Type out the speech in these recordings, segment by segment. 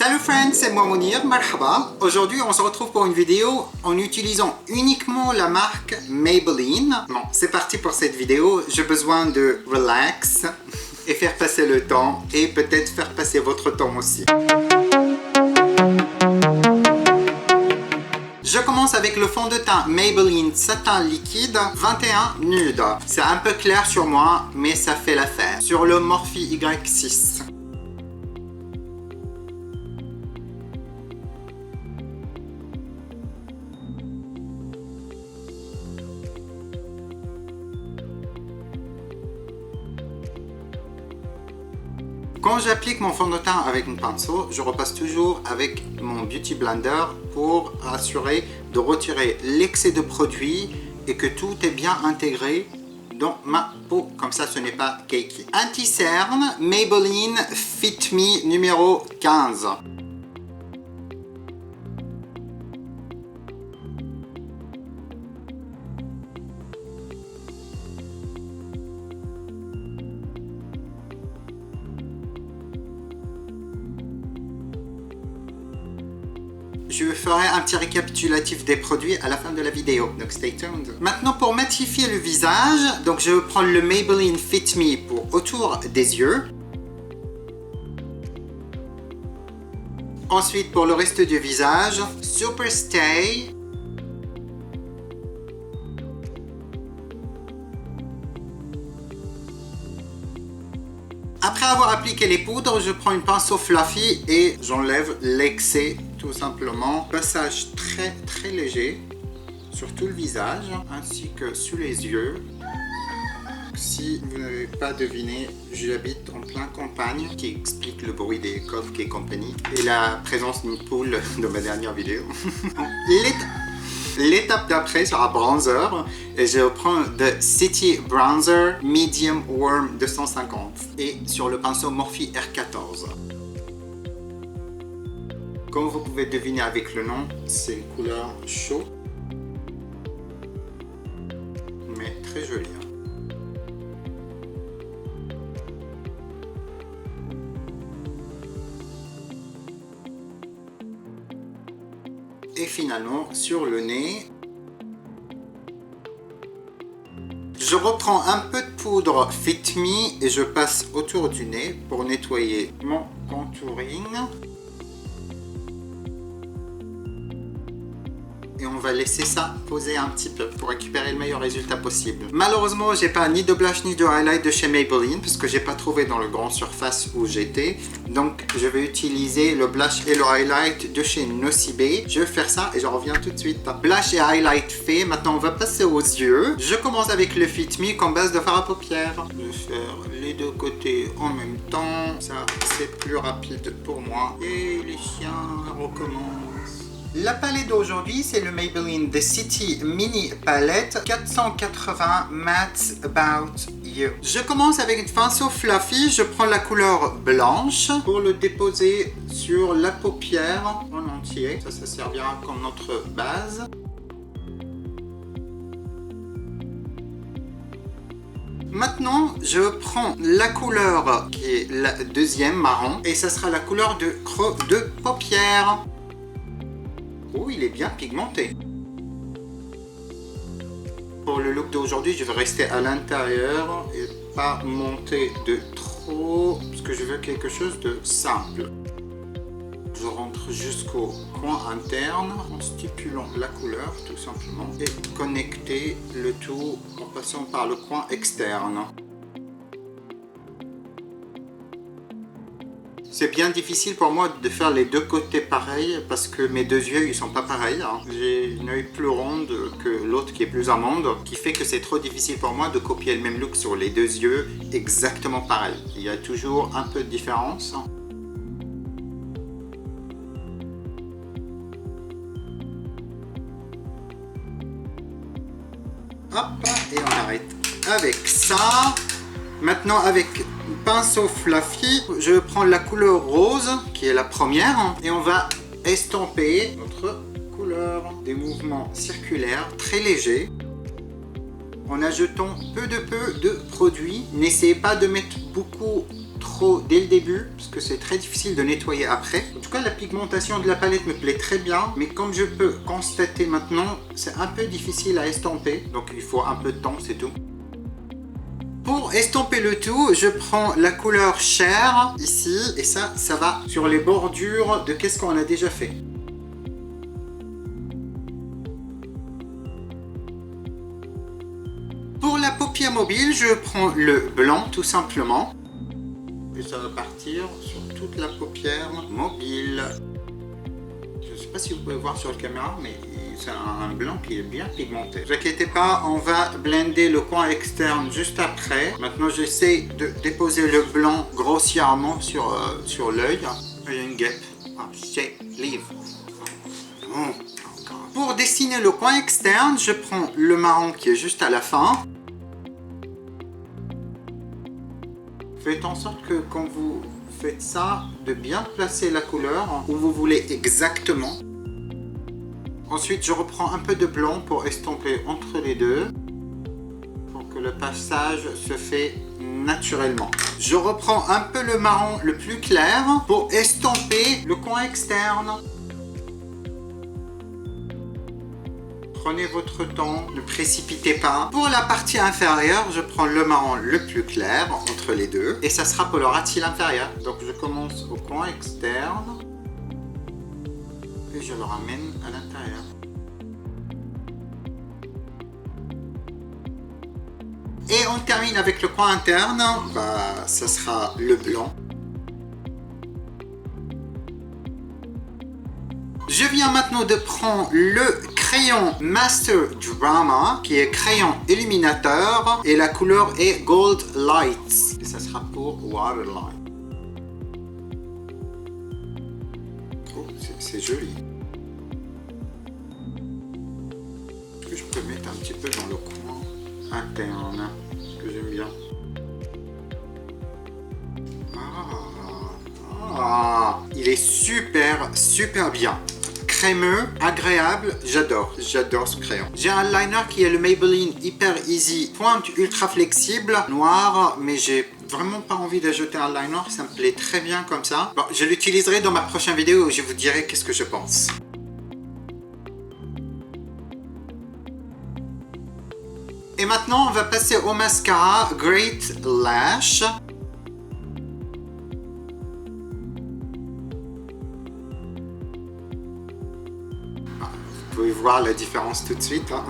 Salut friends, c'est moi Mounir, marhaba. Aujourd'hui on se retrouve pour une vidéo en utilisant uniquement la marque Maybelline. Bon, c'est parti pour cette vidéo, j'ai besoin de relax et faire passer le temps et peut-être faire passer votre temps aussi. Je commence avec le fond de teint Maybelline Satin Liquide 21 Nude. C'est un peu clair sur moi, mais ça fait l'affaire. Sur le Morphe Y6. Quand j'applique mon fond de teint avec un pinceau, je repasse toujours avec mon Beauty Blender pour assurer de retirer l'excès de produit et que tout est bien intégré dans ma peau. Comme ça, ce n'est pas cakey. Anti-cerne, Maybelline Fit Me numéro 15. Je ferai un petit récapitulatif des produits à la fin de la vidéo, donc stay tuned. Maintenant pour matifier le visage, donc je vais prendre le Maybelline Fit Me pour autour des yeux. Ensuite pour le reste du visage, Super Stay. Après avoir appliqué les poudres, je prends une pinceau fluffy et j'enlève l'excès tout simplement. Passage très léger sur tout le visage ainsi que sous les yeux. Si vous n'avez pas deviné, j'habite en plein campagne, qui explique le bruit des coqs et compagnie et la présence d'une poule de ma dernière vidéo. L'étape d'après sera bronzer et je prends de City Bronzer Medium Warm 250 et sur le pinceau Morphe R14. Comme vous pouvez deviner avec le nom, c'est une couleur chaud mais très jolie. Et finalement, sur le nez, je reprends un peu de poudre Fit Me et je passe autour du nez pour nettoyer mon contouring. Et on va laisser ça poser un petit peu pour récupérer le meilleur résultat possible. Malheureusement, j'ai pas ni de blush ni de highlight de chez Maybelline parce que j'ai pas trouvé dans le grand surface où j'étais. Donc je vais utiliser le blush et le highlight de chez Nocibé. Je vais faire ça et je reviens tout de suite. Blush et highlight fait, maintenant on va passer aux yeux. Je commence avec le Fit Me comme base de fard à paupières. Je vais faire les deux côtés en même temps. Ça c'est plus rapide pour moi. Et les chiens recommencent. La palette d'aujourd'hui, c'est le Maybelline The City Mini Palette 480 Matte About You. Je commence avec une pinceau fluffy, je prends la couleur blanche pour le déposer sur la paupière en entier. Ça servira comme notre base. Maintenant, je prends la couleur qui est la deuxième marron et ça sera la couleur de creux de paupière. Oh, il est bien pigmenté. Pour le look d'aujourd'hui, je vais rester à l'intérieur et pas monter de trop parce que je veux quelque chose de simple. Je rentre jusqu'au coin interne en stipulant la couleur tout simplement et connecter le tout en passant par le coin externe. C'est bien difficile pour moi de faire les deux côtés pareils parce que mes deux yeux ils sont pas pareils. J'ai une œil plus ronde que l'autre qui est plus amande, qui fait que c'est trop difficile pour moi de copier le même look sur les deux yeux exactement pareil. Il y a toujours un peu de différence. Hop, et on arrête avec ça. Maintenant avec pinceau fluffy, je prends la couleur rose qui est la première et on va estomper notre couleur. Des mouvements circulaires très légers en ajoutant peu de produit. N'essayez pas de mettre beaucoup trop trop dès le début parce que c'est très difficile de nettoyer après. En tout cas, la pigmentation de la palette me plaît très bien, mais comme je peux constater maintenant, c'est un peu difficile à estomper, donc il faut un peu de temps, c'est tout. Pour estomper le tout, je prends la couleur Share ici, et ça va sur les bordures de qu'est-ce qu'on a déjà fait. Pour la paupière mobile, je prends le blanc tout simplement. Et ça va partir sur toute la paupière mobile. Je ne sais pas si vous pouvez voir sur la caméra, mais c'est un blanc qui est bien pigmenté. Ne vous inquiétez pas, on va blender le coin externe juste après. Maintenant, j'essaie de déposer le blanc grossièrement sur l'œil. Il y a une guêpe. Oh shit, leave. Oh. Pour dessiner le coin externe, je prends le marron qui est juste à la fin. Faites en sorte que quand vous faites ça, de bien placer la couleur où vous voulez exactement. Ensuite, je reprends un peu de blanc pour estomper entre les deux, pour que le passage se fait naturellement. Je reprends un peu le marron le plus clair pour estomper le coin externe. Prenez votre temps, ne précipitez pas. Pour la partie inférieure, je prends le marron le plus clair entre les deux et ça sera pour le ratil inférieur. Donc je commence au coin externe et je le ramène à l'intérieur. Et on termine avec le coin interne, ça sera le blanc. Je viens maintenant de prendre le crayon Master Drama, qui est crayon illuminateur, et la couleur est Gold Lights. Et ça sera pour Waterline. Oh, c'est joli. Est-ce que je peux mettre un petit peu dans le coin interne, ce que j'aime bien. Il est super bien. Crémeux, agréable, j'adore ce crayon. J'ai un liner qui est le Maybelline Hyper Easy pointe ultra flexible, noir, mais j'ai vraiment pas envie d'ajouter un liner, ça me plaît très bien comme ça. Bon, je l'utiliserai dans ma prochaine vidéo où je vous dirai qu'est-ce que je pense. Et maintenant, on va passer au mascara Great Lash. Vous pouvez voir la différence tout de suite. Hein.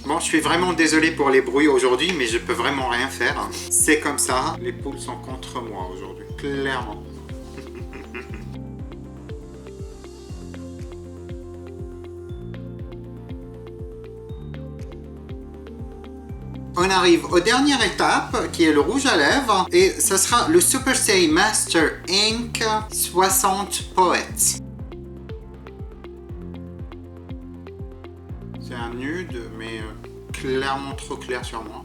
Bon, je suis vraiment désolé pour les bruits aujourd'hui, mais je peux vraiment rien faire. Hein. C'est comme ça. Les poules sont contre moi aujourd'hui, clairement. On arrive aux dernières étapes, qui est le rouge à lèvres, et ça sera le Superstay Master Ink 60 Poet. C'est un nude, mais clairement trop clair sur moi.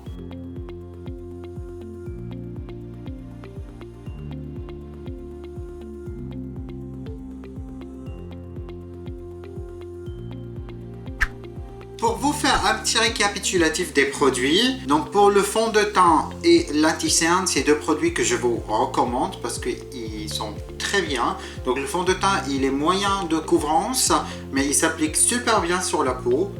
Pour vous faire un petit récapitulatif des produits, donc pour le fond de teint et l'anti-cerne, c'est deux produits que je vous recommande parce qu'ils sont très bien. Donc le fond de teint, il est moyen de couvrance, mais il s'applique super bien sur la peau.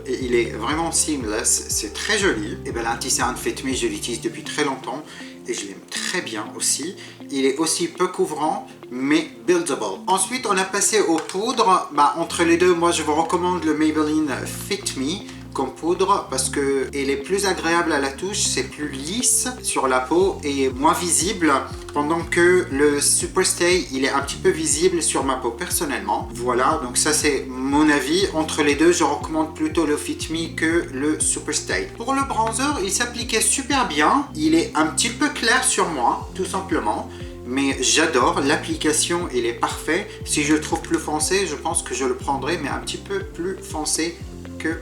Et il est vraiment seamless, c'est très joli. Et bien l'anti-cerne Fit Me, je l'utilise depuis très longtemps et je l'aime très bien aussi. Il est aussi peu couvrant mais buildable. Ensuite on a passé aux poudres. Entre les deux, moi je vous recommande le Maybelline Fit Me comme poudre parce que elle est plus agréable à la touche, c'est plus lisse sur la peau et moins visible, pendant que le Superstay il est un petit peu visible sur ma peau personnellement. Voilà, donc ça c'est mon avis. Entre les deux, je recommande plutôt le Fit Me que le Superstay. Pour le bronzer, il s'appliquait super bien. Il est un petit peu clair sur moi, tout simplement. Mais j'adore l'application, il est parfait. Si je le trouve plus foncé, je pense que je le prendrai, mais un petit peu plus foncé que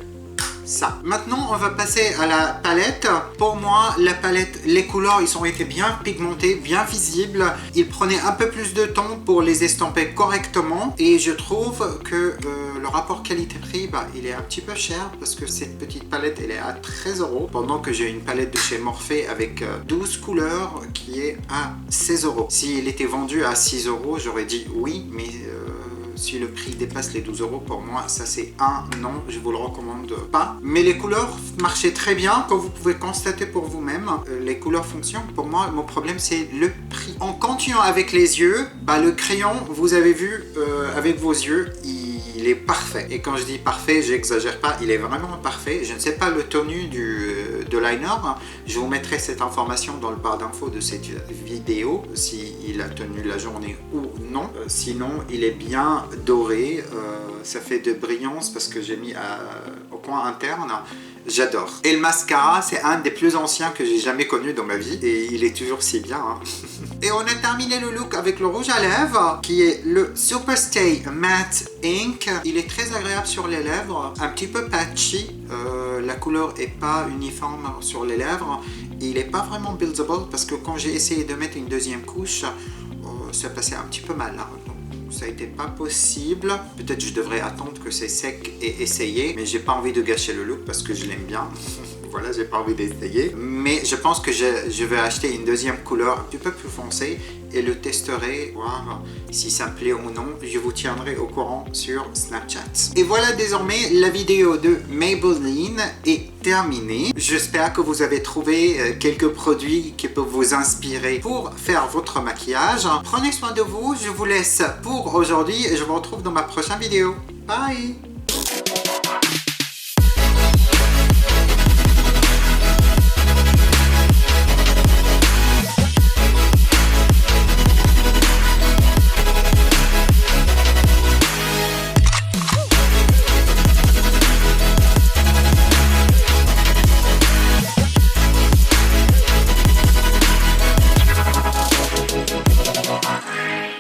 ça. Maintenant, on va passer à la palette. Pour moi, la palette, les couleurs, ils ont été bien pigmentés, bien visibles. Ils prenaient un peu plus de temps pour les estamper correctement. Et je trouve que le rapport qualité-prix, il est un petit peu cher parce que cette petite palette, elle est à 13 €. Pendant que j'ai une palette de chez Morphe avec 12 couleurs qui est à 16 €. S'il était vendu à 6 €, j'aurais dit oui, mais si le prix dépasse les 12 €, pour moi, ça c'est un non, je vous le recommande pas. Mais les couleurs marchaient très bien, comme vous pouvez constater pour vous-même. Les couleurs fonctionnent. Pour moi, mon problème c'est le prix. En continuant avec les yeux, le crayon, vous avez vu, avec vos yeux, il est parfait. Et quand je dis parfait, j'exagère pas, il est vraiment parfait. Je ne sais pas le tenue de liner. Je vous mettrai cette information dans le barre d'infos de cette vidéo, s'il a tenu la journée ou non. Sinon, il est bien doré. Ça fait de brillance parce que j'ai mis au coin interne. J'adore. Et le mascara, c'est un des plus anciens que j'ai jamais connu dans ma vie. Et il est toujours si bien. Et on a terminé le look avec le rouge à lèvres, qui est le Superstay Matte Ink. Il est très agréable sur les lèvres, un petit peu patchy. La couleur est pas uniforme sur les lèvres. Il est pas vraiment buildable parce que quand j'ai essayé de mettre une deuxième couche, ça passait un petit peu mal. Ça n'était pas possible. Peut-être je devrais attendre que c'est sec et essayer, mais j'ai pas envie de gâcher le look parce que je l'aime bien. Voilà, j'ai pas envie d'essayer. Mais je pense que je vais acheter une deuxième couleur un petit peu plus foncée et le testerai, voir si ça me plaît ou non. Je vous tiendrai au courant sur Snapchat. Et voilà, désormais, la vidéo de Maybelline est terminée. J'espère que vous avez trouvé quelques produits qui peuvent vous inspirer pour faire votre maquillage. Prenez soin de vous. Je vous laisse pour aujourd'hui et je vous retrouve dans ma prochaine vidéo. Bye!